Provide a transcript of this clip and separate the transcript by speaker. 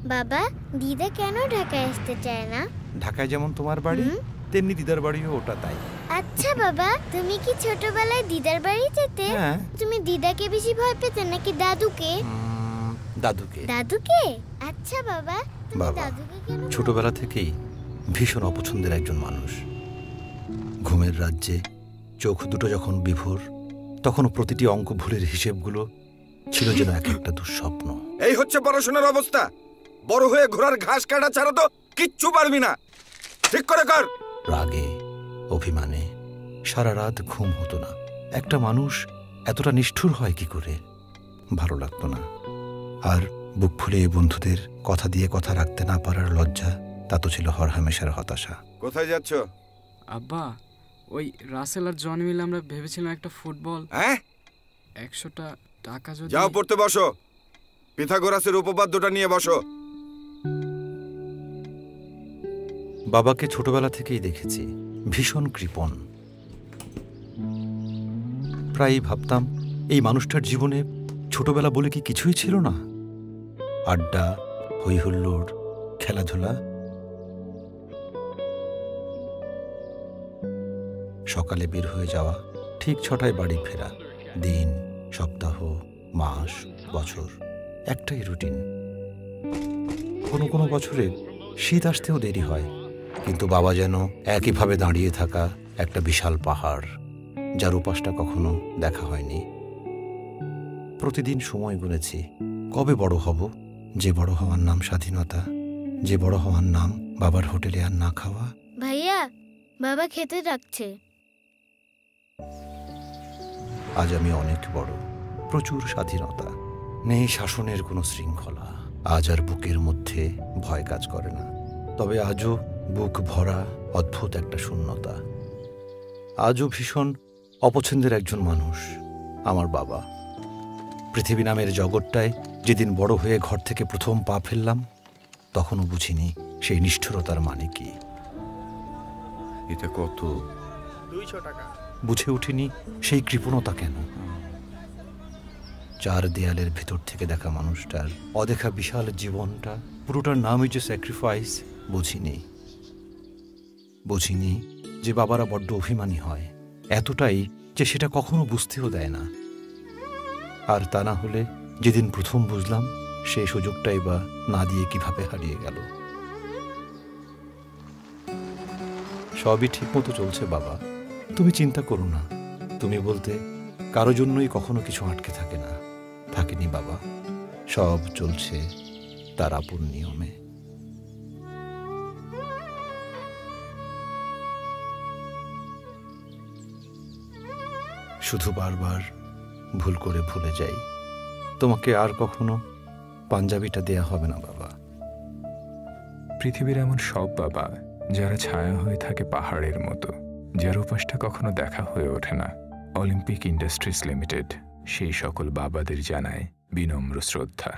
Speaker 1: বাবা, দিদা কেন ঢাকায় আসতে চায় না?
Speaker 2: ঢাকায় যেমন তোমার বাড়ি, তেমনি দিদার বাড়িও ওটা তাই।
Speaker 1: আচ্ছা বাবা, তুমি কি ছোটবেলায় দিদার বাড়ি যেতে?
Speaker 2: হ্যাঁ।
Speaker 1: তুমি দিদাকে বেশি ভয় পেতে নাকি দাদুকে?
Speaker 2: দাদুকে।
Speaker 1: দাদুকে? আচ্ছা বাবা, তুমি
Speaker 2: বাবা
Speaker 1: দাদুকে কেন?
Speaker 2: ছোটবেলা থেকেই ভীষণ অপছন্দের একজন মানুষ। ঘুমের রাজ্যে চোখ দুটো যখন বিভোর, তখন প্রতিটি অঙ্ক ভুলের হিসেবগুলো ছিল যেন এক একটা দুঃস্বপ্ন।
Speaker 3: এই হচ্ছে পড়াশোনার অবস্থা। বড় হয়ে ঘোড়ার ঘাস কাটা ছাড়া তো কিচ্ছু পারবি না। ঠিক করে কর।
Speaker 2: রাগে, অভিমানে সারা রাত ঘুম হতো না। একটা মানুষ এতটা নিষ্ঠুর হয় কি করে? ভালো লাগতো না। আর বুক ফুলিয়ে বন্ধুদের কথা দিয়ে কথা রাখতে না পারার লজ্জা, তা তো ছিল হরহামেশার হতাশা।
Speaker 3: কোথায় যাচ্ছ?
Speaker 4: আব্বা, ওই রাসেল আর জন মিলে আমরা ভেবেছিলাম একটা ফুটবল।
Speaker 3: হ্যাঁ,
Speaker 4: 100টা টাকা যদি।
Speaker 3: যাও পড়তে বসো। পিথাগোরাসের উপপাদ্যটা নিয়ে বসো।
Speaker 2: বাবাকে ছোটবেলা থেকেই দেখেছি ভীষণ কৃপণ। প্রায়ই ভাবতাম এই মানুষটার জীবনে ছোটবেলা বলে কি কিছুই ছিল না? আড্ডা, হইহুল্লোড়, খেলাধুলা। সকালে বের হয়ে যাওয়া, ঠিক 6টায় বাড়ি ফেরা। দিন, সপ্তাহ, মাস, বছর একটাই রুটিন। কোনো কোনো বছরে শীত আসতেও দেরি হয়, কিন্তু বাবা যেন একইভাবে দাঁড়িয়ে থাকা একটা বিশাল পাহাড়, যার উপাসটা কখনো দেখা হয়নি। প্রতিদিন সময় গুনেছি, কবে বড় হব? যে বড় হওয়ার নাম স্বাধীনতা, যে বড় হওয়ার নাম বাবার হোটেলে আর না খাওয়া।
Speaker 1: ভাইয়া, বাবা খেতে ডাকছে।
Speaker 2: আজ আমি অনেক বড়, প্রচুর স্বাধীনতা, নেই শাসনের কোনো শৃঙ্খলা। আজ আর বুকের মধ্যে ভয় কাজ করে না। তবে আজও বুক ভরা অদ্ভুত একটা শূন্যতা। আজও ভীষণ অপছন্দের একজন মানুষ আমার বাবা। পৃথিবী নামের জগৎটায় যেদিন বড় হয়ে ঘর থেকে প্রথম পা ফেললাম, তখনও বুঝিনি সেই নিষ্ঠুরতার মানে কি।
Speaker 3: এটা কত?
Speaker 5: 200 টাকা।
Speaker 2: বুঝে উঠিনি সেই কৃপণতা কেন। চার দেয়ালের ভেতর থেকে দেখা মানুষটার অদেখা বিশাল জীবনটা, পুরোটার নামই যে স্যাক্রিফাইস, বুঝিনি যে বাবারা বড্ড অভিমানী হয়, এতটাই যে সেটা কখনো বুঝতেও দেয় না। আর তা না হলে যেদিন প্রথম বুঝলাম, সেই সুযোগটাই বা না দিয়ে কিভাবে হারিয়ে গেল। সবই ঠিকমতো চলছে বাবা, তুমি চিন্তা করো না। তুমি বলতে কারো জন্যই কখনো কিছু আটকে থাকে না। থাকেনি বাবা, সব চলছে তার আপন নিয়মে। শুধু বারবার ভুল করে ভুলে যাই, তোমাকে আর কখনো পাঞ্জাবিটা দেয়া হবে না বাবা।
Speaker 6: পৃথিবীর এমন সব বাবা যারা ছায়া হয়ে থাকে পাহাড়ের মতো, যার উপাসটা কখনো দেখা হয়ে ওঠে না। অলিম্পিক ইন্ডাস্ট্রিজ লিমিটেড সেই সকল বাবাদের জানায় বিনম্র শ্রদ্ধা।